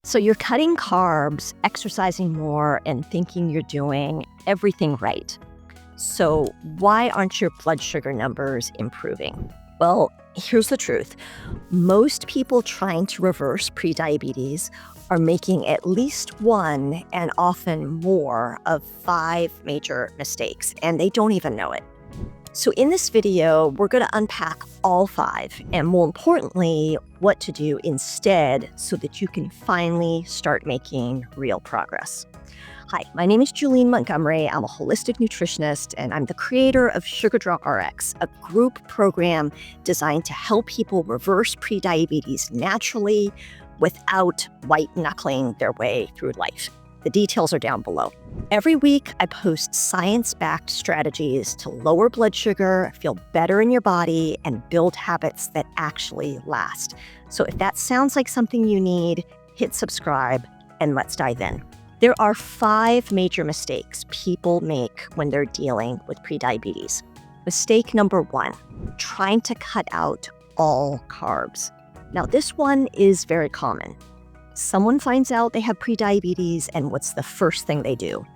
So you're cutting carbs, exercising more, and thinking you're doing everything right. So why aren't your blood sugar numbers improving? Well, here's the truth. Most people trying to reverse prediabetes are making at least one and often more of 5 major mistakes, and they don't even know it. So in this video, we're going to unpack all 5, and more importantly, what to do instead so that you can finally start making real progress. Hi, my name is Julene Montgomery. I'm a holistic nutritionist, and I'm the creator of Sugar Drop RX, a group program designed to help people reverse prediabetes naturally without white-knuckling their way through life. The details are down below. Every week, I post science-backed strategies to lower blood sugar, feel better in your body, and build habits that actually last. So if that sounds like something you need, hit subscribe and let's dive in. There are 5 major mistakes people make when they're dealing with prediabetes. Mistake number 1, trying to cut out all carbs. Now, this one is very common. Someone finds out they have prediabetes, and what's the first thing they do?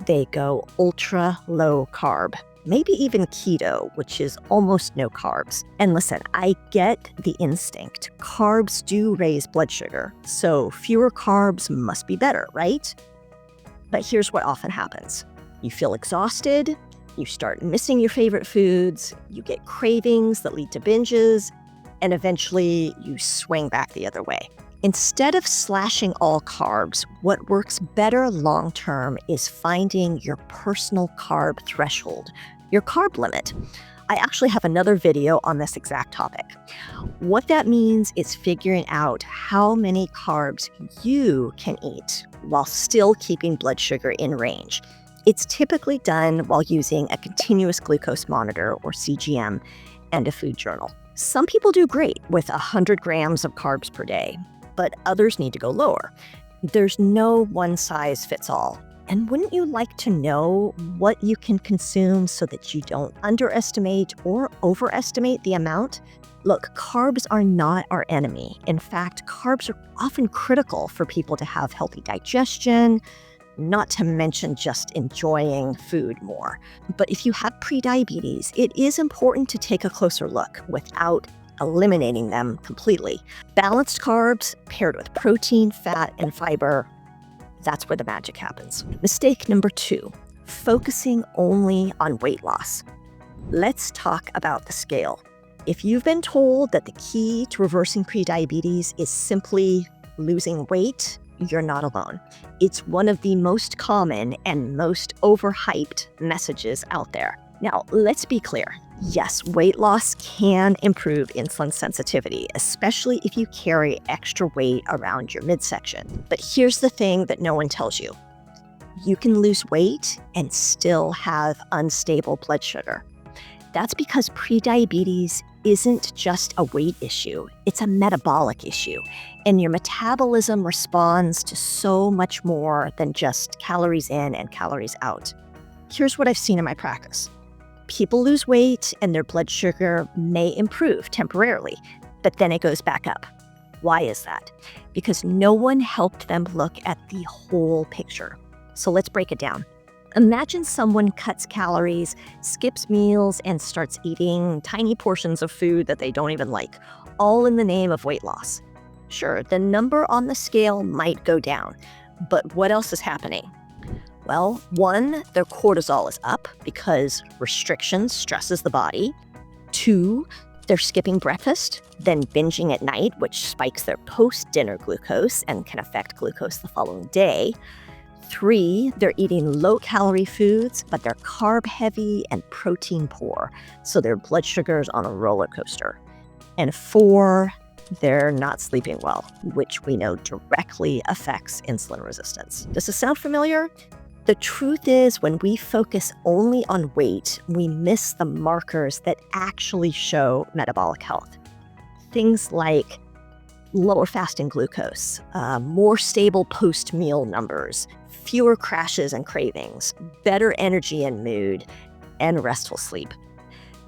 They go ultra low carb, maybe even keto, which is almost no carbs. And listen, I get the instinct. Carbs do raise blood sugar, so fewer carbs must be better, right? But here's what often happens. You feel exhausted, you start missing your favorite foods, you get cravings that lead to binges, and eventually you swing back the other way. Instead of slashing all carbs, what works better long-term is finding your personal carb threshold, your carb limit. I actually have another video on this exact topic. What that means is figuring out how many carbs you can eat while still keeping blood sugar in range. It's typically done while using a continuous glucose monitor, or CGM, and a food journal. Some people do great with 100 grams of carbs per day, but others need to go lower. There's no one size fits all. And wouldn't you like to know what you can consume so that you don't underestimate or overestimate the amount? Look, carbs are not our enemy. In fact, carbs are often critical for people to have healthy digestion, not to mention just enjoying food more. But if you have prediabetes, it is important to take a closer look without eliminating them completely. Balanced carbs paired with protein, fat, and fiber, that's where the magic happens. Mistake number 2, focusing only on weight loss. Let's talk about the scale. If you've been told that the key to reversing prediabetes is simply losing weight, you're not alone. It's one of the most common and most overhyped messages out there. Now, let's be clear. Yes, weight loss can improve insulin sensitivity, especially if you carry extra weight around your midsection. But here's the thing that no one tells you. You can lose weight and still have unstable blood sugar. That's because prediabetes isn't just a weight issue, it's a metabolic issue. And your metabolism responds to so much more than just calories in and calories out. Here's what I've seen in my practice. People lose weight and their blood sugar may improve temporarily, but then it goes back up. Why is that? Because no one helped them look at the whole picture. So let's break it down. Imagine someone cuts calories, skips meals, and starts eating tiny portions of food that they don't even like, all in the name of weight loss. Sure, the number on the scale might go down, but what else is happening? Well, 1, their cortisol is up because restriction stresses the body. 2, they're skipping breakfast, then binging at night, which spikes their post-dinner glucose and can affect glucose the following day. 3, they're eating low-calorie foods, but they're carb-heavy and protein-poor, so their blood sugar is on a roller coaster. And 4, they're not sleeping well, which we know directly affects insulin resistance. Does this sound familiar? The truth is, when we focus only on weight, we miss the markers that actually show metabolic health. Things like lower fasting glucose, more stable post-meal numbers, fewer crashes and cravings, better energy and mood, and restful sleep.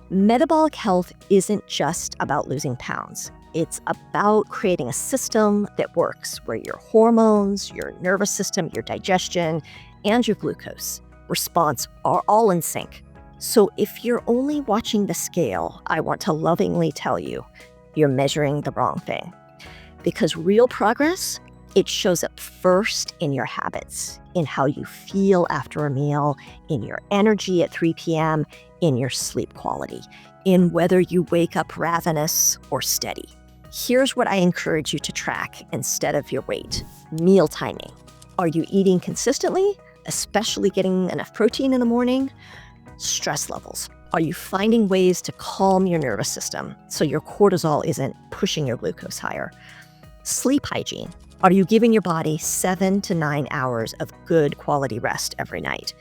Metabolic health isn't just about losing pounds. It's about creating a system that works where your hormones, your nervous system, your digestion, and your glucose response are all in sync. So if you're only watching the scale, I want to lovingly tell you, you're measuring the wrong thing. Because real progress, it shows up first in your habits, in how you feel after a meal, in your energy at 3 p.m., in your sleep quality, in whether you wake up ravenous or steady. Here's what I encourage you to track instead of your weight: meal timing. Are you eating consistently, especially getting enough protein in the morning? Stress levels. Are you finding ways to calm your nervous system so your cortisol isn't pushing your glucose higher? Sleep hygiene. Are you giving your body 7 to 9 hours of good quality rest every night?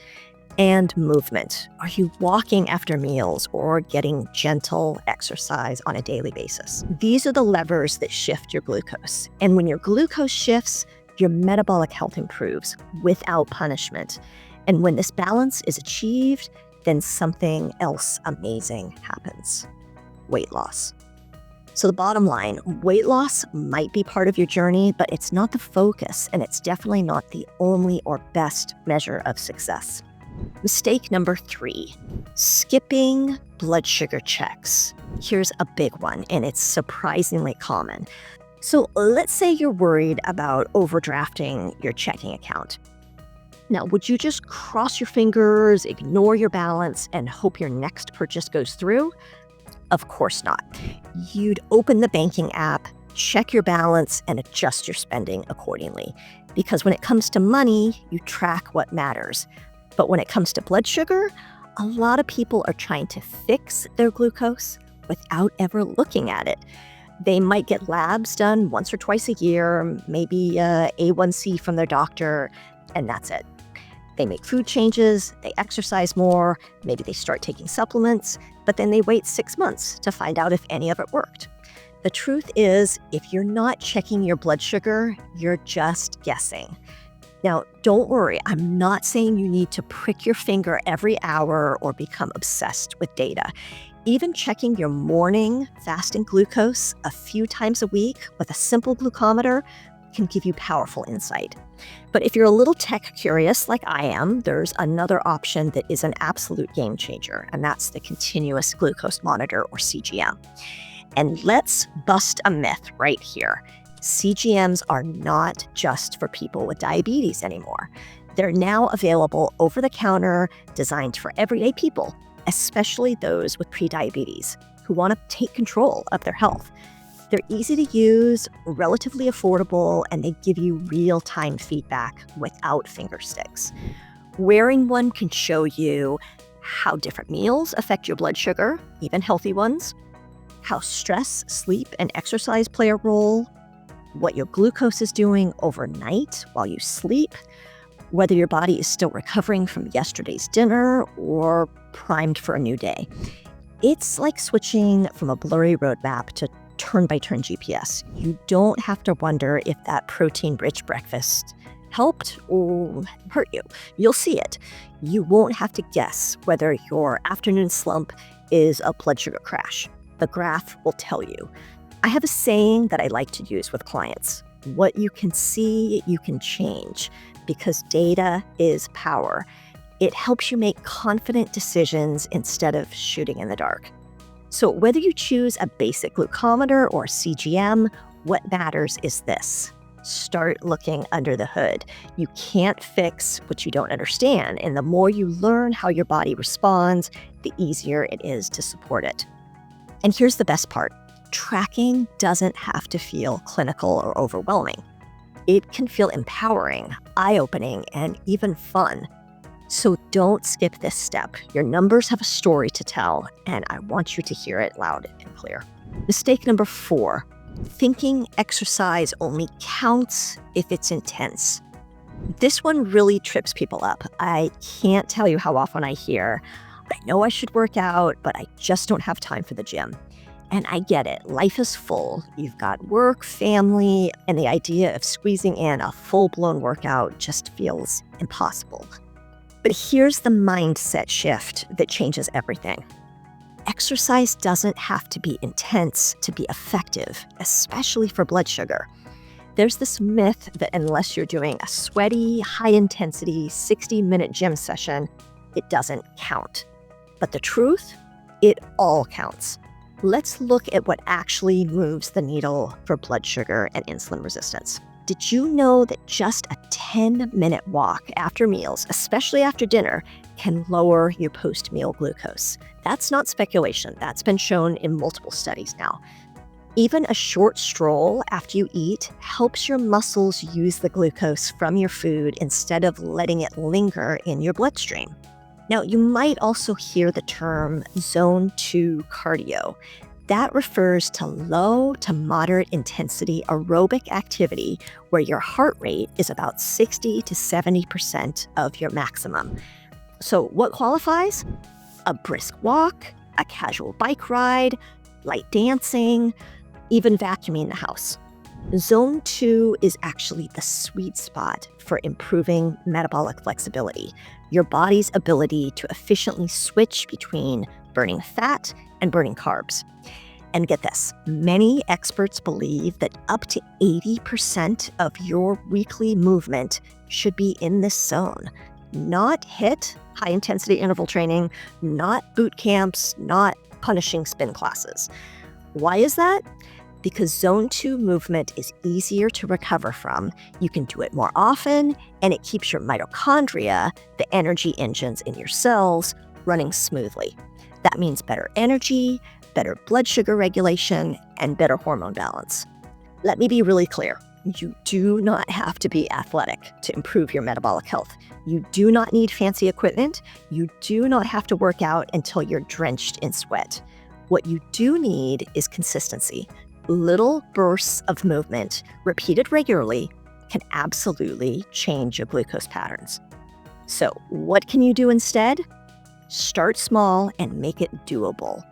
And movement. Are you walking after meals or getting gentle exercise on a daily basis? These are the levers that shift your glucose. And when your glucose shifts, your metabolic health improves without punishment. And when this balance is achieved, then something else amazing happens: weight loss. So the bottom line, weight loss might be part of your journey, but it's not the focus, and it's definitely not the only or best measure of success. Mistake number 3, skipping blood sugar checks. Here's a big one, and it's surprisingly common. So let's say you're worried about overdrafting your checking account. Now, would you just cross your fingers, ignore your balance, and hope your next purchase goes through? Of course not. You'd open the banking app, check your balance, and adjust your spending accordingly. Because when it comes to money, you track what matters. But when it comes to blood sugar, a lot of people are trying to fix their glucose without ever looking at it. They might get labs done once or twice a year, maybe A1C from their doctor, and that's it. They make food changes, they exercise more, maybe they start taking supplements, but then they wait 6 months to find out if any of it worked. The truth is, if you're not checking your blood sugar, you're just guessing. Now, don't worry, I'm not saying you need to prick your finger every hour or become obsessed with data. Even checking your morning fasting glucose a few times a week with a simple glucometer can give you powerful insight. But if you're a little tech curious like I am, there's another option that is an absolute game changer, and that's the continuous glucose monitor, or CGM. And let's bust a myth right here. CGMs are not just for people with diabetes anymore. They're now available over the counter, designed for everyday people, especially those with prediabetes who want to take control of their health. They're easy to use, relatively affordable, and they give you real-time feedback without finger sticks. Wearing one can show you how different meals affect your blood sugar, even healthy ones, how stress, sleep, and exercise play a role, what your glucose is doing overnight while you sleep, whether your body is still recovering from yesterday's dinner or primed for a new day. It's like switching from a blurry roadmap to turn-by-turn GPS. You don't have to wonder if that protein-rich breakfast helped or hurt you. You'll see it. You won't have to guess whether your afternoon slump is a blood sugar crash. The graph will tell you. I have a saying that I like to use with clients: what you can see, you can change, because data is power. It helps you make confident decisions instead of shooting in the dark. So whether you choose a basic glucometer or CGM, what matters is this: start looking under the hood. You can't fix what you don't understand, and the more you learn how your body responds, the easier it is to support it. And here's the best part: tracking doesn't have to feel clinical or overwhelming. It can feel empowering, eye-opening, and even fun. So don't skip this step. Your numbers have a story to tell, and I want you to hear it loud and clear. Mistake number 4, thinking exercise only counts if it's intense. This one really trips people up. I can't tell you how often I hear, I know I should work out, but I just don't have time for the gym. And I get it. Life is full. You've got work, family, and the idea of squeezing in a full-blown workout just feels impossible. But here's the mindset shift that changes everything. exercise doesn't have to be intense to be effective, especially for blood sugar. There's this myth that unless you're doing a sweaty, high-intensity, 60-minute gym session, it doesn't count. But the truth? It all counts. Let's look at what actually moves the needle for blood sugar and insulin resistance. Did you know that just a 10-minute walk after meals, especially after dinner, can lower your post-meal glucose? That's not speculation. That's been shown in multiple studies now. Even a short stroll after you eat helps your muscles use the glucose from your food instead of letting it linger in your bloodstream. Now, you might also hear the term zone 2 cardio. That refers to low to moderate intensity aerobic activity where your heart rate is about 60 to 70% of your maximum. So what qualifies? A brisk walk, a casual bike ride, light dancing, even vacuuming the house. Zone 2 is actually the sweet spot for improving metabolic flexibility, your body's ability to efficiently switch between burning fat and burning carbs. And get this, many experts believe that up to 80% of your weekly movement should be in this zone. Not HIIT, high-intensity interval training, not boot camps, not punishing spin classes. Why is that? Because zone 2 movement is easier to recover from, you can do it more often, and it keeps your mitochondria, the energy engines in your cells, running smoothly. That means better energy, better blood sugar regulation, and better hormone balance. Let me be really clear. You do not have to be athletic to improve your metabolic health. You do not need fancy equipment. You do not have to work out until you're drenched in sweat. What you do need is consistency. Little bursts of movement, repeated regularly, can absolutely change your glucose patterns. So what can you do instead? Start small and make it doable.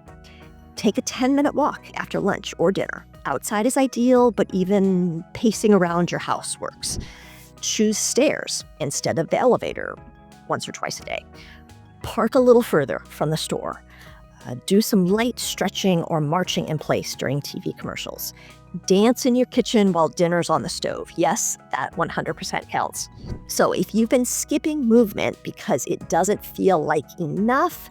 Take a 10-minute walk after lunch or dinner. Outside is ideal, but even pacing around your house works. Choose stairs instead of the elevator once or twice a day. Park a little further from the store. Do some light stretching or marching in place during TV commercials. Dance in your kitchen while dinner's on the stove. Yes, that 100% counts. So if you've been skipping movement because it doesn't feel like enough,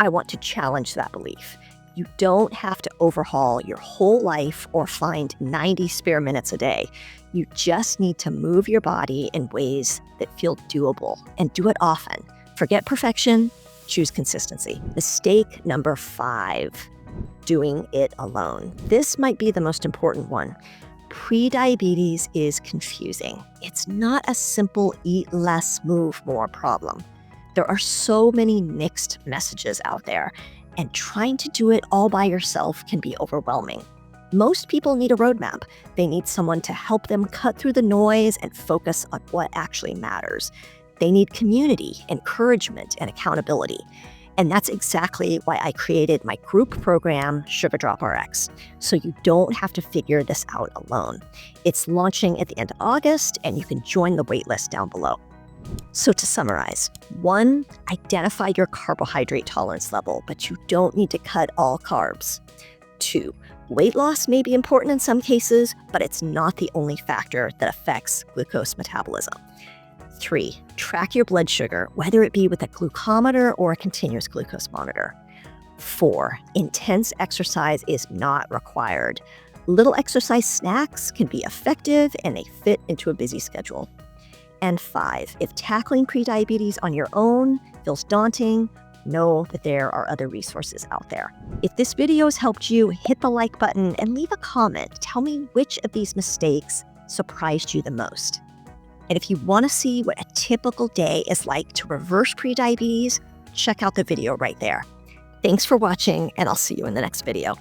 I want to challenge that belief. You don't have to overhaul your whole life or find 90 spare minutes a day. You just need to move your body in ways that feel doable and do it often. Forget perfection, choose consistency. Mistake number 5, doing it alone. This might be the most important one. Prediabetes is confusing. It's not a simple eat less, move more problem. There are so many mixed messages out there, and trying to do it all by yourself can be overwhelming. Most people need a roadmap. They need someone to help them cut through the noise and focus on what actually matters. They need community, encouragement, and accountability. And that's exactly why I created my group program, Sugar Drop RX, so you don't have to figure this out alone. It's launching at the end of August, and you can join the waitlist down below. So to summarize, 1, identify your carbohydrate tolerance level, but you don't need to cut all carbs. 2, weight loss may be important in some cases, but it's not the only factor that affects glucose metabolism. 3, track your blood sugar, whether it be with a glucometer or a continuous glucose monitor. 4, intense exercise is not required. Little exercise snacks can be effective and they fit into a busy schedule. And 5, if tackling prediabetes on your own feels daunting, know that there are other resources out there. If this video has helped you, hit the like button and leave a comment. Tell me which of these mistakes surprised you the most. And if you want to see what a typical day is like to reverse prediabetes, check out the video right there. Thanks for watching, and I'll see you in the next video.